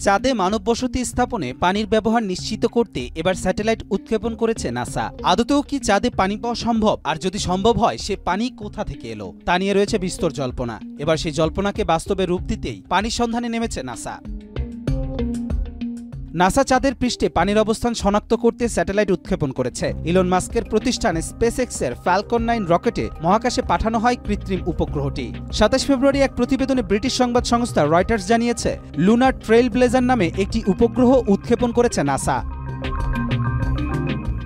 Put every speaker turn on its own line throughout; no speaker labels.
চাঁদে মানব বসতি স্থাপনে পানির ব্যবহার নিশ্চিত করতে এবার স্যাটেলাইট উৎক্ষেপণ করেছে নাসা। আদতেও কি চাঁদে পানি পাওয়া সম্ভব, আর যদি সম্ভব হয় সে পানি কোথা থেকে এলো, তা নিয়ে রয়েছে বিস্তর জল্পনা। এবার সেই জল্পনাকে বাস্তবে রূপ দিতেই পানির সন্ধানে নেমেছে নাসা। নাসা চাঁদের পৃষ্ঠে পানির অবস্থান শনাক্ত করতে স্যাটেলাইট উৎক্ষেপণ করেছে। ইলন মাস্কের প্রতিষ্ঠান স্পেসএক্সের ফ্যালকন 9 রকেটে মহাকাশে পাঠানো হয় কৃত্রিম উপগ্রহটি। 27 ফেব্রুয়ারি এক প্রতিবেদনে ব্রিটিশ সংবাদ সংস্থা রয়টার্স জানিয়েছে, লুনার ট্রেইল ব্লেজার নামে একটি উপগ্রহ উৎক্ষেপণ করেছে নাসা।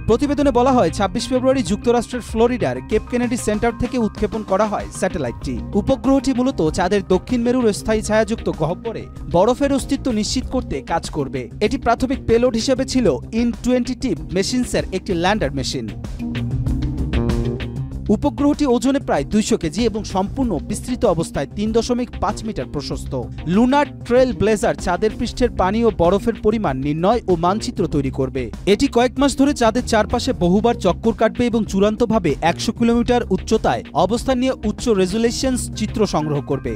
প্রতিবেদনে বলা হয়, 26 ফেব্রুয়ারি যুক্তরাষ্ট্রের ফ্লোরিডার কেপ কেনেডি সেন্টার থেকে উৎক্ষেপণ করা হয় স্যাটেলাইটটি। উপগ্রহটি মূলত চাঁদের দক্ষিণ মেরুর স্থায়ী ছায়াযুক্ত গহ্বরে বরফের অস্তিত্ব নিশ্চিত করতে কাজ করবে। এটি প্রাথমিক পেলোড হিসেবে ছিল ইনটুয়েন্টিভ মেশিনসের একটি ল্যান্ডার মেশিন। উপগ্রহটি ওজনে প্রায় 200 কেজি এবং সম্পূর্ণ বিস্তৃত অবস্থায় 3.5 মিটার প্রশস্ত। লুনার ট্রেল ব্লেজার চাঁদের পৃষ্ঠের পানি ও বরফের পরিমাণ নির্ণয় ও মানচিত্র তৈরি করবে। এটি কয়েক মাস ধরে চাঁদের চারপাশে বহুবার চক্কর কাটবে এবং চূড়ান্তভাবে 100 কিলোমিটার উচ্চতায় অবস্থান নিয়ে উচ্চ রেজুলেশন চিত্র সংগ্রহ করবে।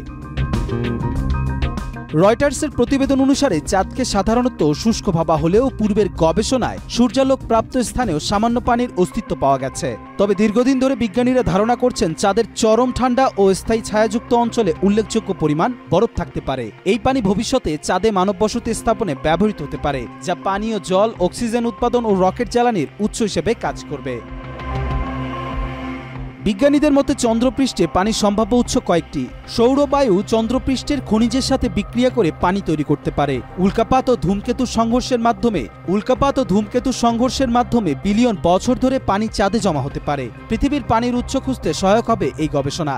রয়টার্সের প্রতিবেদন অনুসারে চাঁদকে সাধারণত শুষ্ক ভাবা হলেও পূর্বের গবেষণায় সূর্যালোক প্রাপ্ত স্থানেও সামান্য পানির অস্তিত্ব পাওয়া গেছে। তবে দীর্ঘদিন ধরে বিজ্ঞানীরা ধারণা করছেন চাঁদের চরম ঠান্ডা ও স্থায়ী ছায়াযুক্ত অঞ্চলে উল্লেখযোগ্য পরিমাণ বরফ থাকতে পারে। এই পানি ভবিষ্যতে চাঁদে মানব বসতি স্থাপনে ব্যবহৃত হতে পারে, যা পানীয় জল, অক্সিজেন উৎপাদন ও রকেট জ্বালানির উৎস হিসেবে কাজ করবে। বিজ্ঞানীদের মতে চন্দ্রপৃষ্ঠে পানির সম্ভাব্য উৎস কয়েকটি। সৌরবায়ু চন্দ্রপৃষ্ঠের খনিজের সাথে বিক্রিয়া করে পানি তৈরি করতে পারে। উল্কাপাত ও ধূমকেতুর সংঘর্ষের মাধ্যমে বিলিয়ন বছর ধরে পানি চাঁদে জমা হতে পারে। পৃথিবীর পানির উৎস খুঁজতে সহায়ক হবে এই গবেষণা।